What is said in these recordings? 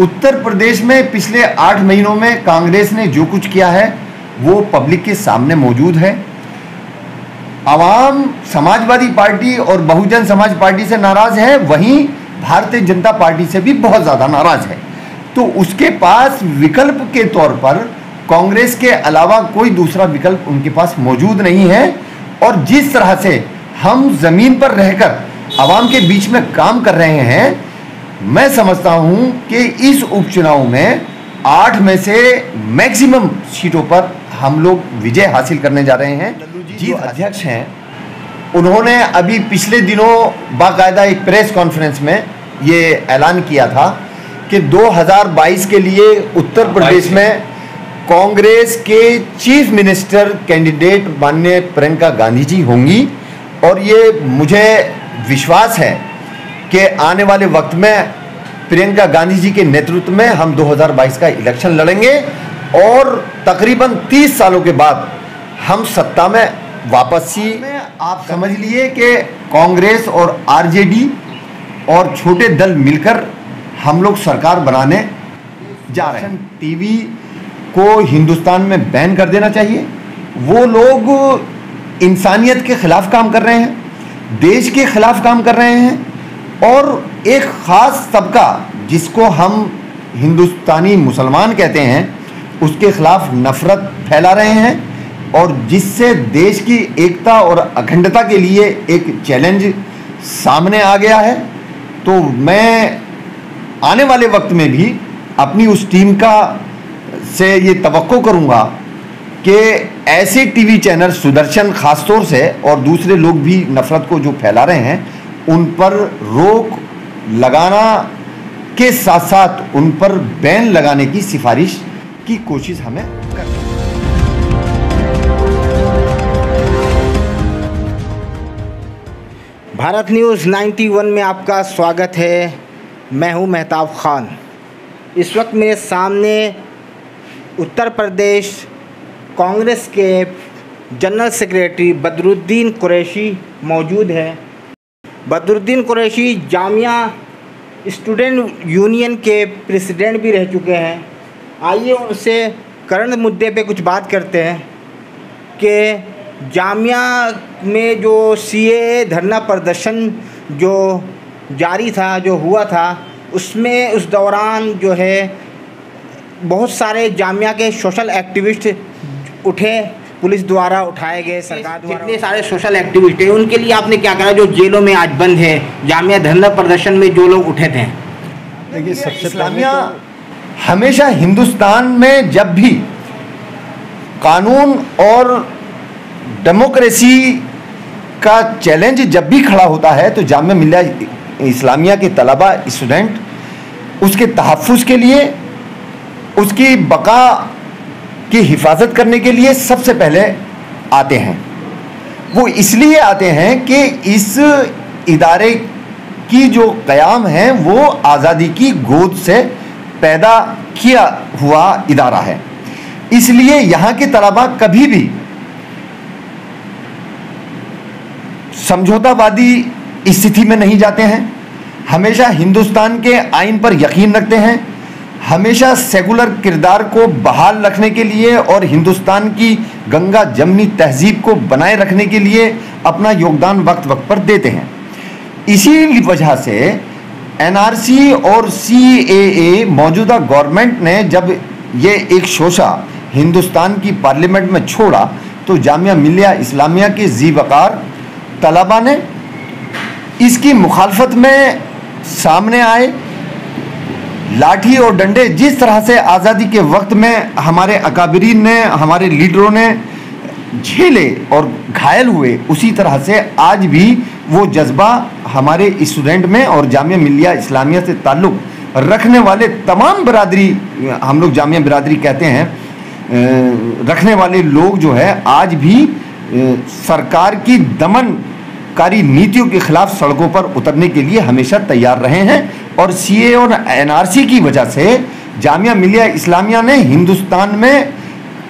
उत्तर प्रदेश में पिछले 8 महीनों में कांग्रेस ने जो कुछ किया है वो पब्लिक के सामने मौजूद है। आवाम समाजवादी पार्टी और बहुजन समाज पार्टी से नाराज है, वहीं भारतीय जनता पार्टी से भी बहुत ज़्यादा नाराज है। तो उसके पास विकल्प के तौर पर कांग्रेस के अलावा कोई दूसरा विकल्प उनके पास मौजूद नहीं है। और जिस तरह से हम ज़मीन पर रहकर आवाम के बीच में काम कर रहे हैं, मैं समझता हूं कि इस उपचुनाव में 8 में से मैक्सिमम सीटों पर हम लोग विजय हासिल करने जा रहे हैं। जी अध्यक्ष हैं, उन्होंने अभी पिछले दिनों बाकायदा एक प्रेस कॉन्फ्रेंस में ये ऐलान किया था कि 2022 के लिए उत्तर प्रदेश में कांग्रेस के चीफ मिनिस्टर कैंडिडेट माननीय प्रियंका गांधी जी होंगी। और ये मुझे विश्वास है कि आने वाले वक्त में प्रियंका गांधी जी के नेतृत्व में हम 2022 का इलेक्शन लड़ेंगे और तकरीबन 30 सालों के बाद हम सत्ता में वापसी। आप समझ लिए कि कांग्रेस और आरजेडी और छोटे दल मिलकर हम लोग सरकार बनाने जा रहे हैं। टीवी को हिंदुस्तान में बैन कर देना चाहिए। वो लोग इंसानियत के खिलाफ काम कर रहे हैं, देश के खिलाफ काम कर रहे हैं और एक ख़ास तबका जिसको हम हिंदुस्तानी मुसलमान कहते हैं उसके खिलाफ नफरत फैला रहे हैं और जिससे देश की एकता और अखंडता के लिए एक चैलेंज सामने आ गया है। तो मैं आने वाले वक्त में भी अपनी उस टीम का से ये तवक्को करूँगा कि ऐसे टीवी चैनल सुदर्शन खासतौर से और दूसरे लोग भी नफरत को जो फैला रहे हैं उन पर रोक लगाना के साथ साथ उन पर बैन लगाने की सिफारिश की कोशिश हमें करनी है। भारत न्यूज़ 91 में आपका स्वागत है। मैं हूं मेहताब खान। इस वक्त मेरे सामने उत्तर प्रदेश कांग्रेस के जनरल सेक्रेटरी बदरुद्दीन कुरैशी मौजूद है। बदरुद्दीन कुरैशी जामिया स्टूडेंट यूनियन के प्रेसिडेंट भी रह चुके हैं। आइए उनसे करंट मुद्दे पे कुछ बात करते हैं कि जामिया में जो सीएए धरना प्रदर्शन जो जारी था, जो हुआ था, उसमें उस दौरान जो है बहुत सारे जामिया के सोशल एक्टिविस्ट उठे, पुलिस द्वारा उठाए गए, सरकार द्वारा। जितने सारे सोशल एक्टिविस्ट हैं उनके लिए आपने क्या करा जो जेलों में आज बंद है, जामिया धरना प्रदर्शन में जो लोग उठे थे? देखिए, सबसे इस्लामिया हमेशा हिंदुस्तान में जब भी कानून और डेमोक्रेसी का चैलेंज जब भी खड़ा होता है तो जामिया मिल्लिया इस्लामिया के तलबा स्टूडेंट उसके तहफ़्फ़ुज़ के लिए, उसकी बका की हिफाजत करने के लिए सबसे पहले आते हैं। वो इसलिए आते हैं कि इस इदारे की जो क़याम है वो आज़ादी की गोद से पैदा किया हुआ इदारा है। इसलिए यहाँ के तलबा कभी भी समझौतावादी स्थिति में नहीं जाते हैं, हमेशा हिंदुस्तान के आइन पर यकीन रखते हैं, हमेशा सेकुलर किरदार को बहाल रखने के लिए और हिंदुस्तान की गंगा जमनी तहजीब को बनाए रखने के लिए अपना योगदान वक्त वक्त पर देते हैं। इसी वजह से एनआरसी और सीएए मौजूदा गवर्नमेंट ने जब ये एक शोशा हिंदुस्तान की पार्लियामेंट में छोड़ा तो जामिया मिल्लिया इस्लामिया के ज़ीवकार तलबा ने इसकी मुखालफत में सामने आए। लाठी और डंडे जिस तरह से आज़ादी के वक्त में हमारे अकाबरीन ने, हमारे लीडरों ने झेले और घायल हुए, उसी तरह से आज भी वो जज्बा हमारे स्टूडेंट में और जामिया मिल्लिया इस्लामिया से ताल्लुक़ रखने वाले तमाम बरादरी, हम लोग जामिया बरादरी कहते हैं, रखने वाले लोग जो है आज भी सरकार की दमनकारी नीतियों के खिलाफ सड़कों पर उतरने के लिए हमेशा तैयार रहे हैं। और सीए और एनआरसी की वजह से जामिया मिल्लिया इस्लामिया ने हिंदुस्तान में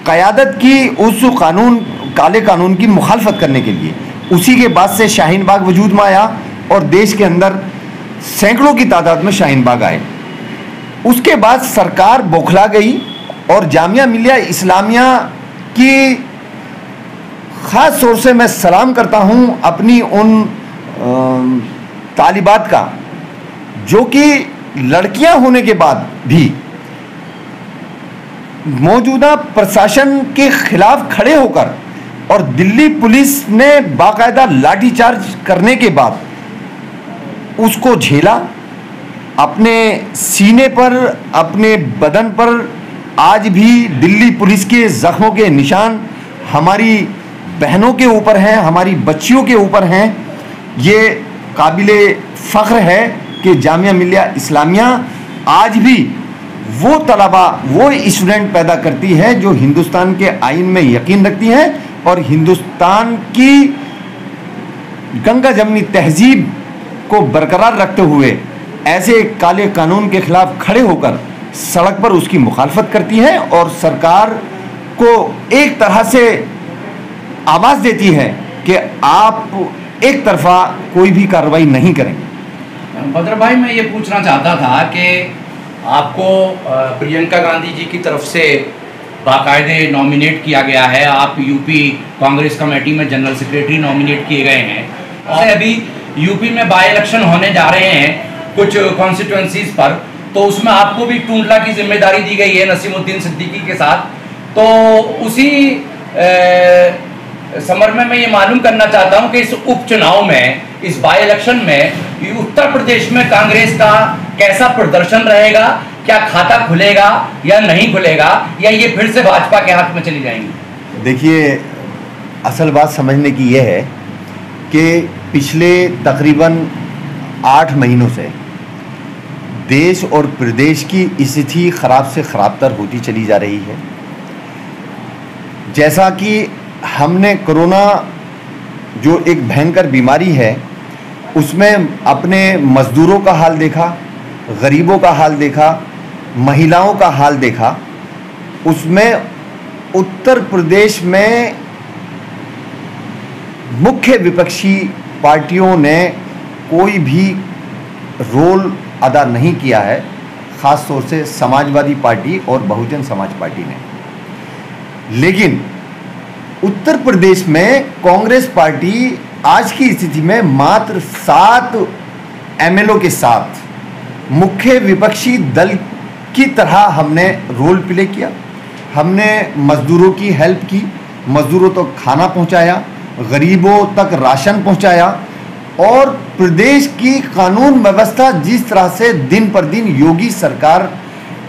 क़यादत की उस काले कानून की मुखालफत करने के लिए, उसी के बाद से शाहीन बाग वजूद में आया और देश के अंदर सैकड़ों की तादाद में शाहीन बाग आए। उसके बाद सरकार बौखला गई और जामिया मिलिया इस्लामिया की ख़ास तौर से मैं सलाम करता हूं अपनी उन तालिबात का, जो कि लड़कियां होने के बाद भी मौजूदा प्रशासन के खिलाफ खड़े होकर और दिल्ली पुलिस ने बाकायदा लाठीचार्ज करने के बाद उसको झेला। अपने सीने पर, अपने बदन पर आज भी दिल्ली पुलिस के जख्मों के निशान हमारी बहनों के ऊपर हैं, हमारी बच्चियों के ऊपर हैं। ये काबिले फ़ख्र है कि जामिया मिलिया इस्लामिया आज भी वो तलबा, वो स्टूडेंट पैदा करती है जो हिंदुस्तान के आइन में यकीन रखती हैं और हिंदुस्तान की गंगा जमनी तहजीब को बरकरार रखते हुए ऐसे काले कानून के खिलाफ खड़े होकर सड़क पर उसकी मुखालफत करती हैं और सरकार को एक तरह से आवाज़ देती है कि आप एक तरफा कोई भी कार्रवाई नहीं करेंगे। बद्र भाई, मैं ये पूछना चाहता था कि आपको प्रियंका गांधी जी की तरफ से बाकायदे नॉमिनेट किया गया है, आप यूपी कांग्रेस कमेटी में जनरल सेक्रेटरी नॉमिनेट किए गए हैं और अभी यूपी में बाई इलेक्शन होने जा रहे हैं कुछ कॉन्स्टिट्यूएंसीज पर, तो उसमें आपको भी टूंडला की जिम्मेदारी दी गई है नसीमुद्दीन सिद्दीकी के साथ। तो उसी समर में मैं ये मालूम करना चाहता हूं कि इस उपचुनाव में, इस बाई इलेक्शन में उत्तर प्रदेश में कांग्रेस का कैसा प्रदर्शन रहेगा, क्या खाता खुलेगा या नहीं खुलेगा, या ये फिर से भाजपा के हाथ में चली जाएंगी? देखिए, असल बात समझने की यह है कि पिछले तकरीबन 8 महीनों से देश और प्रदेश की स्थिति खराब से खराबतर होती चली जा रही है। जैसा कि हमने कोरोना जो एक भयंकर बीमारी है उसमें अपने मज़दूरों का हाल देखा, गरीबों का हाल देखा, महिलाओं का हाल देखा, उसमें उत्तर प्रदेश में मुख्य विपक्षी पार्टियों ने कोई भी रोल अदा नहीं किया है, ख़ास तौर से समाजवादी पार्टी और बहुजन समाज पार्टी ने। लेकिन उत्तर प्रदेश में कांग्रेस पार्टी आज की स्थिति में मात्र 7 एमएलओ के साथ मुख्य विपक्षी दल की तरह हमने रोल प्ले किया। हमने मज़दूरों की हेल्प की, मज़दूरों तक खाना पहुंचाया, गरीबों तक राशन पहुंचाया और प्रदेश की कानून व्यवस्था जिस तरह से दिन पर दिन योगी सरकार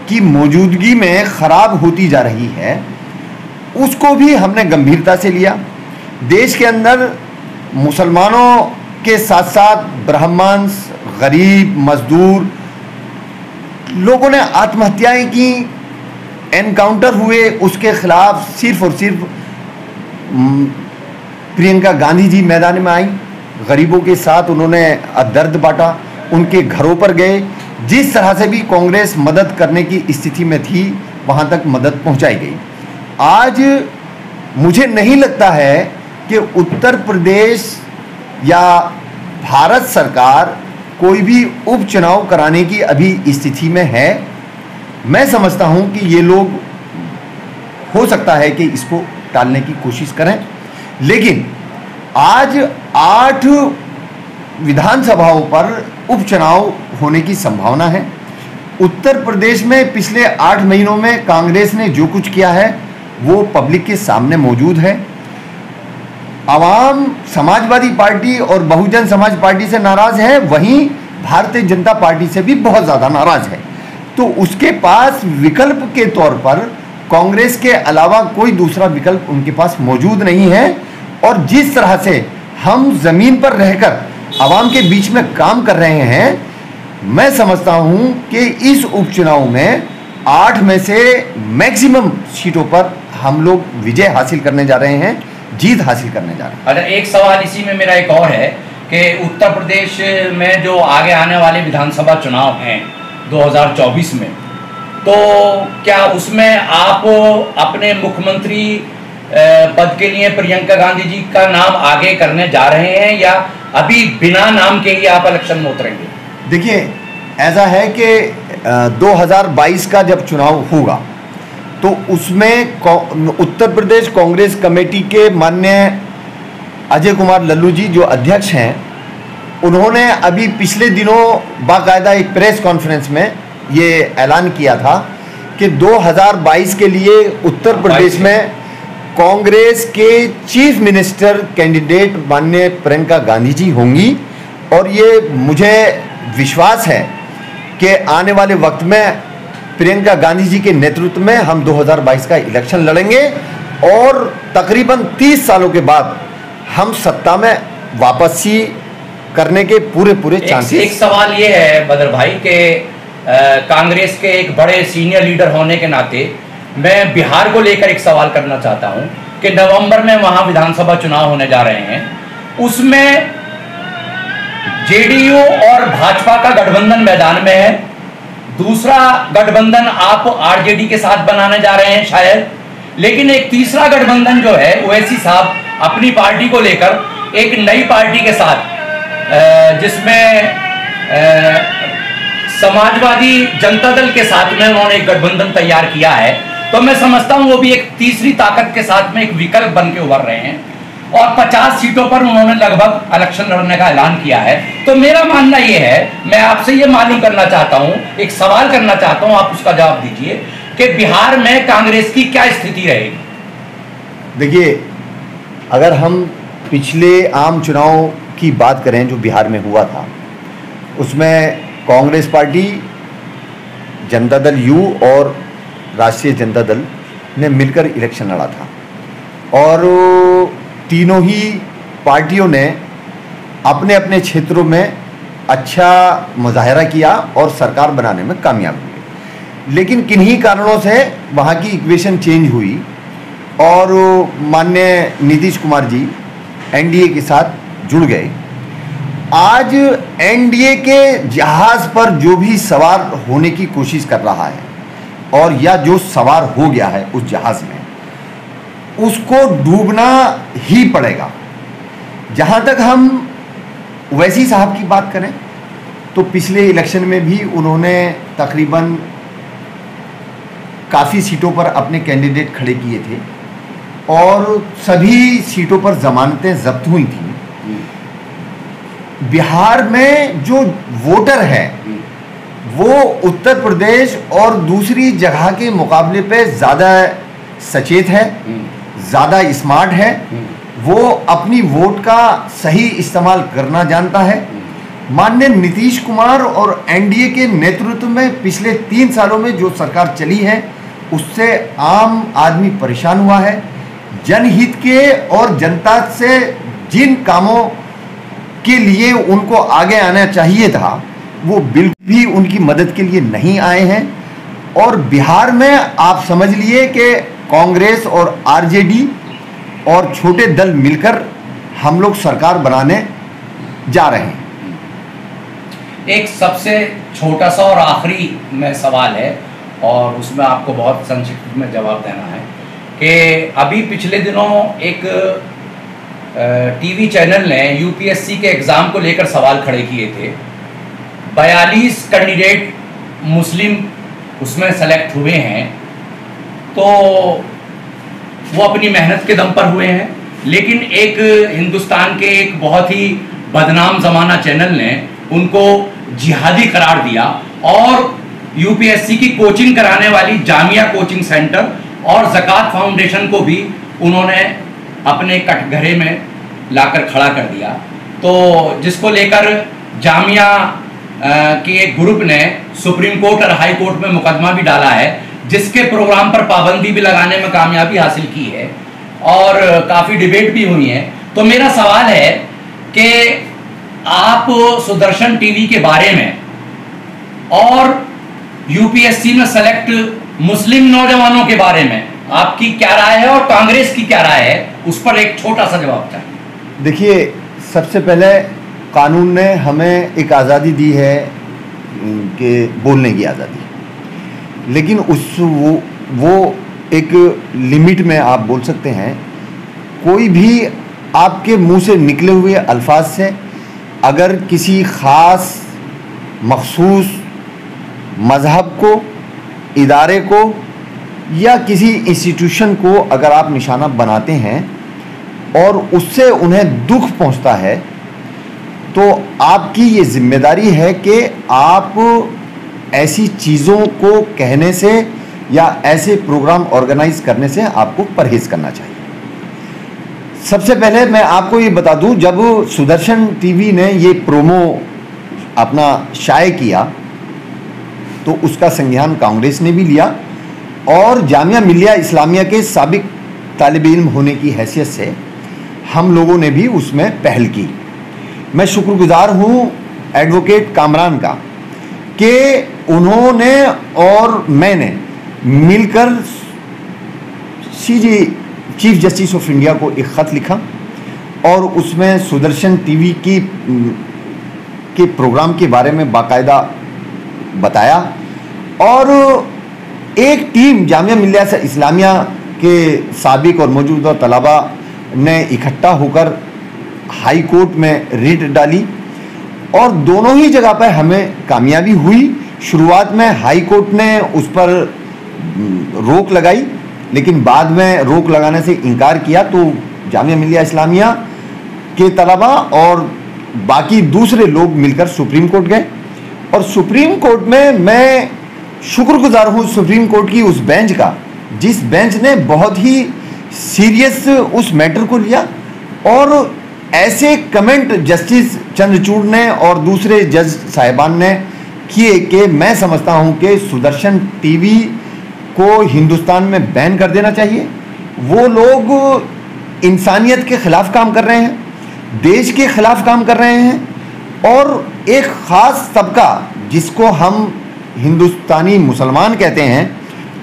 की मौजूदगी में ख़राब होती जा रही है उसको भी हमने गंभीरता से लिया। देश के अंदर मुसलमानों के साथ साथ ब्राह्मण, गरीब, मजदूर लोगों ने आत्महत्याएं की, एनकाउंटर हुए, उसके खिलाफ सिर्फ और सिर्फ प्रियंका गांधी जी मैदान में आई, गरीबों के साथ उन्होंने दर्द बांटा, उनके घरों पर गए। जिस तरह से भी कांग्रेस मदद करने की स्थिति में थी वहां तक मदद पहुंचाई गई। आज मुझे नहीं लगता है कि उत्तर प्रदेश या भारत सरकार कोई भी उपचुनाव कराने की अभी स्थिति में है। मैं समझता हूं कि ये लोग हो सकता है कि इसको टालने की कोशिश करें, लेकिन आज 8 विधानसभाओं पर उपचुनाव होने की संभावना है। उत्तर प्रदेश में पिछले 8 महीनों में कांग्रेस ने जो कुछ किया है वो पब्लिक के सामने मौजूद है। आवाम समाजवादी पार्टी और बहुजन समाज पार्टी से नाराज है, वहीं भारतीय जनता पार्टी से भी बहुत ज़्यादा नाराज है। तो उसके पास विकल्प के तौर पर कांग्रेस के अलावा कोई दूसरा विकल्प उनके पास मौजूद नहीं है। और जिस तरह से हम ज़मीन पर रहकर आवाम के बीच में काम कर रहे हैं, मैं समझता हूं कि इस उपचुनाव में 8 में से मैक्सिमम सीटों पर हम लोग विजय हासिल करने जा रहे हैं, जीत हासिल करने जा रहे हैं। अच्छा, एक सवाल इसी में मेरा एक और है कि उत्तर प्रदेश में जो आगे आने वाले विधानसभा चुनाव हैं 2024 में, तो क्या उसमें आप अपने मुख्यमंत्री पद के लिए प्रियंका गांधी जी का नाम आगे करने जा रहे हैं या अभी बिना नाम के ही आप इलेक्शन में उतरेंगे? देखिए, ऐसा है कि 2022 का जब चुनाव होगा तो उसमें उत्तर प्रदेश कांग्रेस कमेटी के माननीय अजय कुमार लल्लू जी जो अध्यक्ष हैं, उन्होंने अभी पिछले दिनों बाकायदा एक प्रेस कॉन्फ्रेंस में ये ऐलान किया था कि 2022 के लिए उत्तर प्रदेश में कांग्रेस के चीफ मिनिस्टर कैंडिडेट माननीय प्रियंका गांधी जी होंगी। और ये मुझे विश्वास है कि आने वाले वक्त में प्रियंका गांधी जी के नेतृत्व में हम 2022 का इलेक्शन लड़ेंगे और तकरीबन 30 सालों के बाद हम सत्ता में वापसी करने के पूरे चांसेस। एक सवाल ये है बदर भाई के कांग्रेस के एक बड़े सीनियर लीडर होने के नाते मैं बिहार को लेकर एक सवाल करना चाहता हूं कि नवंबर में वहां विधानसभा चुनाव होने जा रहे हैं, उसमें जेडीयू और भाजपा का गठबंधन मैदान में है, दूसरा गठबंधन आप आरजेडी के साथ बनाने जा रहे हैं शायद, लेकिन एक तीसरा गठबंधन जो है ओवैसी साहब अपनी पार्टी को लेकर एक नई पार्टी के साथ जिसमें समाजवादी जनता दल के साथ में उन्होंने एक गठबंधन तैयार किया है। तो मैं समझता हूं वो भी एक तीसरी ताकत के साथ में एक विकल्प बन के उभर रहे हैं और 50 सीटों पर उन्होंने लगभग इलेक्शन लड़ने का ऐलान किया है। तो मेरा मानना ये है, मैं आपसे ये मालूम करना चाहता हूं, एक सवाल करना चाहता हूं, आप उसका जवाब दीजिए कि बिहार में कांग्रेस की क्या स्थिति रहेगी। देखिए, अगर हम पिछले आम चुनाव की बात करें जो बिहार में हुआ था, उसमें कांग्रेस पार्टी, जनता दल यू और राष्ट्रीय जनता दल ने मिलकर इलेक्शन लड़ा था और तीनों ही पार्टियों ने अपने अपने क्षेत्रों में अच्छा मुजाहरा किया और सरकार बनाने में कामयाब हुए। लेकिन किन्हीं कारणों से वहाँ की इक्वेशन चेंज हुई और माननीय नीतीश कुमार जी एनडीए के साथ जुड़ गए। आज एनडीए के जहाज पर जो भी सवार होने की कोशिश कर रहा है और या जो सवार हो गया है उस जहाज में, उसको डूबना ही पड़ेगा। जहां तक हम ओवैसी साहब की बात करें तो पिछले इलेक्शन में भी उन्होंने तकरीबन काफ़ी सीटों पर अपने कैंडिडेट खड़े किए थे और सभी सीटों पर जमानतें जब्त हुई थी। बिहार में जो वोटर है वो उत्तर प्रदेश और दूसरी जगह के मुकाबले पे ज़्यादा सचेत है, ज़्यादा स्मार्ट है, वो अपनी वोट का सही इस्तेमाल करना जानता है। माननीय नीतीश कुमार और एनडीए के नेतृत्व में पिछले 3 सालों में जो सरकार चली है उससे आम आदमी परेशान हुआ है। जनहित के और जनता से जिन कामों के लिए उनको आगे आना चाहिए था वो बिल्कुल भी उनकी मदद के लिए नहीं आए हैं। और बिहार में आप समझ लिए कि कांग्रेस और आरजेडी और छोटे दल मिलकर हम लोग सरकार बनाने जा रहे हैं। एक सबसे छोटा सा और आखिरी में सवाल है और उसमें आपको बहुत संक्षिप्त में जवाब देना है कि अभी पिछले दिनों एक टीवी चैनल ने यूपीएससी के एग्ज़ाम को लेकर सवाल खड़े किए थे। 42 कैंडिडेट मुस्लिम उसमें सेलेक्ट हुए हैं, तो वो अपनी मेहनत के दम पर हुए हैं, लेकिन एक हिंदुस्तान के एक बहुत ही बदनाम ज़माना चैनल ने उनको जिहादी करार दिया और यूपीएससी की कोचिंग कराने वाली जामिया कोचिंग सेंटर और ज़कात फाउंडेशन को भी उन्होंने अपने कटघरे में लाकर खड़ा कर दिया। तो जिसको लेकर जामिया के एक ग्रुप ने सुप्रीम कोर्ट और हाई कोर्ट में मुकदमा भी डाला है, जिसके प्रोग्राम पर पाबंदी भी लगाने में कामयाबी हासिल की है और काफ़ी डिबेट भी हुई है। तो मेरा सवाल है कि आप सुदर्शन टीवी के बारे में और यूपीएससी में सेलेक्ट मुस्लिम नौजवानों के बारे में आपकी क्या राय है और कांग्रेस की क्या राय है, उस पर एक छोटा सा जवाब चाहिए। देखिए, सबसे पहले कानून ने हमें एक आज़ादी दी है कि बोलने की आज़ादी, लेकिन वो एक लिमिट में आप बोल सकते हैं। कोई भी आपके मुंह से निकले हुए अल्फाज से अगर किसी ख़ास मखसूस मज़हब को, इदारे को या किसी इंस्टीट्यूशन को अगर आप निशाना बनाते हैं और उससे उन्हें दुख पहुंचता है, तो आपकी ये जिम्मेदारी है कि आप ऐसी चीज़ों को कहने से या ऐसे प्रोग्राम ऑर्गेनाइज करने से आपको परहेज़ करना चाहिए। सबसे पहले मैं आपको ये बता दूं, जब सुदर्शन टीवी ने ये प्रोमो अपना शाये किया तो उसका संज्ञान कांग्रेस ने भी लिया और जामिया मिलिया इस्लामिया के साबिक तालिब इल्म होने की हैसियत से हम लोगों ने भी उसमें पहल की। मैं शुक्रगुजार हूँ एडवोकेट कामरान का कि उन्होंने और मैंने मिलकर चीफ जस्टिस ऑफ इंडिया को एक ख़त लिखा और उसमें सुदर्शन टीवी के प्रोग्राम के बारे में बाकायदा बताया और एक टीम जामिया मिलिया इस्लामिया के साबिक और मौजूदा तलबा ने इकट्ठा होकर हाई कोर्ट में रिट डाली और दोनों ही जगह पर हमें कामयाबी हुई। शुरुआत में हाई कोर्ट ने उस पर रोक लगाई, लेकिन बाद में रोक लगाने से इनकार किया तो जामिया मिलिया इस्लामिया के तलबा और बाकी दूसरे लोग मिलकर सुप्रीम कोर्ट गए और सुप्रीम कोर्ट में मैं शुक्रगुजार हूँ सुप्रीम कोर्ट की उस बेंच का, जिस बेंच ने बहुत ही सीरियस उस मैटर को लिया और ऐसे कमेंट जस्टिस चंद्रचूड़ ने और दूसरे जज साहिबान ने किए कि मैं समझता हूं कि सुदर्शन टीवी को हिंदुस्तान में बैन कर देना चाहिए। वो लोग इंसानियत के ख़िलाफ़ काम कर रहे हैं, देश के ख़िलाफ़ काम कर रहे हैं और एक ख़ास तबका जिसको हम हिंदुस्तानी मुसलमान कहते हैं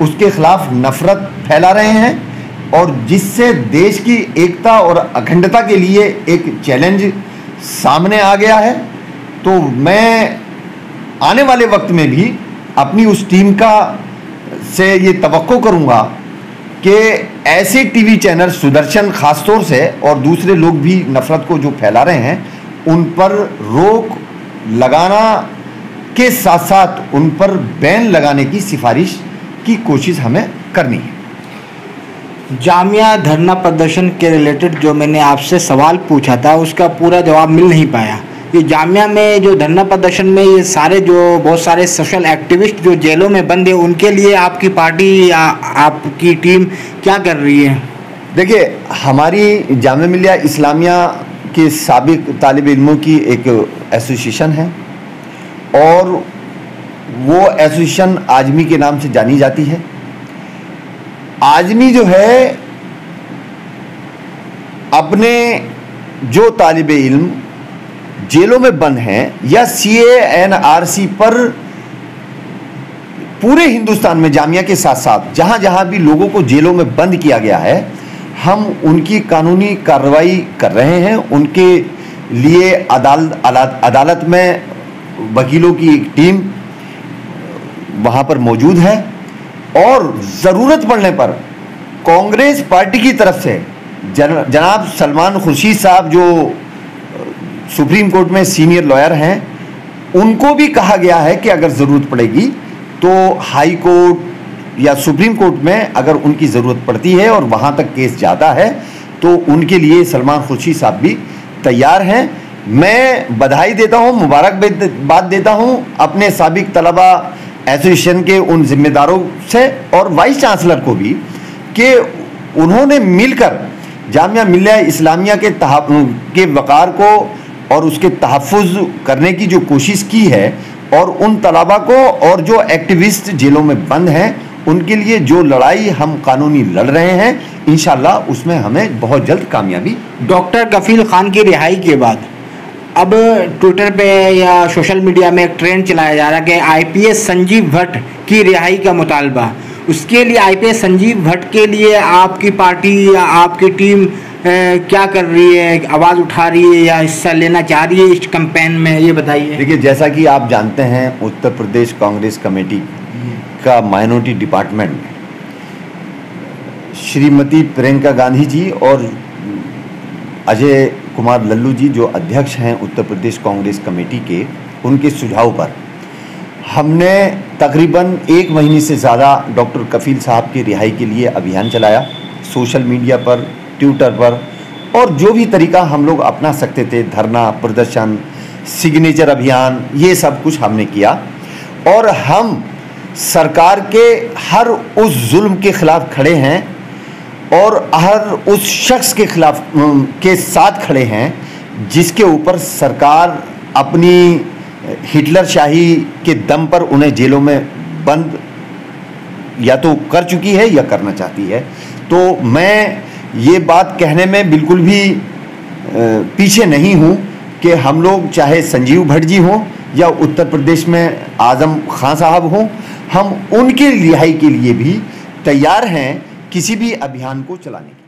उसके ख़िलाफ़ नफ़रत फैला रहे हैं और जिससे देश की एकता और अखंडता के लिए एक चैलेंज सामने आ गया है। तो मैं आने वाले वक्त में भी अपनी उस टीम का से ये तवक्को करूँगा कि ऐसे टीवी चैनल सुदर्शन ख़ास तौर से और दूसरे लोग भी नफ़रत को जो फैला रहे हैं उन पर रोक लगाना के साथ साथ उन पर बैन लगाने की सिफारिश की कोशिश हमें करनी है। जामिया धरना प्रदर्शन के रिलेटेड जो मैंने आपसे सवाल पूछा था उसका पूरा जवाब मिल नहीं पाया। ये जामिया में जो धरना प्रदर्शन में ये सारे जो बहुत सारे सोशल एक्टिविस्ट जो जेलों में बंद है उनके लिए आपकी पार्टी या आपकी टीम क्या कर रही है? देखिए, हमारी जामिया मिलिया इस्लामिया के साबिक तालिब इल्मों की एक एसोसिएशन है और वो एसोसिएशन आजमी के नाम से जानी जाती है। आजमी जो है अपने जो तालिब इल्म जेलों में बंद हैं या CANRC पर पूरे हिंदुस्तान में जामिया के साथ साथ जहाँ जहाँ भी लोगों को जेलों में बंद किया गया है, हम उनकी कानूनी कार्रवाई कर रहे हैं। उनके लिए अदालत में वकीलों की एक टीम वहाँ पर मौजूद है और ज़रूरत पड़ने पर कांग्रेस पार्टी की तरफ से जनाब सलमान खुर्शीद साहब जो सुप्रीम कोर्ट में सीनियर लॉयर हैं, उनको भी कहा गया है कि अगर ज़रूरत पड़ेगी तो हाई कोर्ट या सुप्रीम कोर्ट में अगर उनकी ज़रूरत पड़ती है और वहाँ तक केस जाता है तो उनके लिए सलमान खुर्शीद साहब भी तैयार हैं। मैं बधाई देता हूँ, मुबारकबाद देता हूँ अपने साबिक तलबा एसोसिएशन के उन जिम्मेदारों से और वाइस चांसलर को भी कि उन्होंने मिलकर जामिया मिलिया इस्लामिया के वक़ार को और उसके तहफ़्फ़ुज़ करने की जो कोशिश की है और उन तलबा को और जो एक्टिविस्ट जेलों में बंद हैं उनके लिए जो लड़ाई हम कानूनी लड़ रहे हैं, इंशाल्लाह उसमें हमें बहुत जल्द कामयाबी। डॉक्टर कफील खान की रिहाई के बाद अब ट्विटर पे या सोशल मीडिया में एक ट्रेंड चलाया जा रहा है कि IPS संजीव भट्ट की रिहाई का मुतालबा। उसके लिए IPS संजीव भट्ट के लिए आपकी पार्टी या आपकी टीम क्या कर रही है, आवाज़ उठा रही है या हिस्सा लेना चाह रही है इस कैंपेन में, ये बताइए। देखिए, जैसा कि आप जानते हैं उत्तर प्रदेश कांग्रेस कमेटी का माइनॉरिटी डिपार्टमेंट श्रीमती प्रियंका गांधी जी और अजय कुमार लल्लू जी जो अध्यक्ष हैं उत्तर प्रदेश कांग्रेस कमेटी के, उनके सुझाव पर हमने तकरीबन 1 महीने से ज़्यादा डॉक्टर कफील साहब की रिहाई के लिए अभियान चलाया, सोशल मीडिया पर, ट्विटर पर, और जो भी तरीका हम लोग अपना सकते थे, धरना, प्रदर्शन, सिग्नेचर अभियान, ये सब कुछ हमने किया। और हम सरकार के हर उस जुल्म के खिलाफ खड़े हैं और हर उस शख्स के खिलाफ के साथ खड़े हैं जिसके ऊपर सरकार अपनी हिटलर शाही के दम पर उन्हें जेलों में बंद या तो कर चुकी है या करना चाहती है। तो मैं ये बात कहने में बिल्कुल भी पीछे नहीं हूँ कि हम लोग चाहे संजीव भट्ट जी हों या उत्तर प्रदेश में आजम खान साहब हों, हम उनके रिहाई के लिए भी तैयार हैं किसी भी अभियान को चलाने के लिए।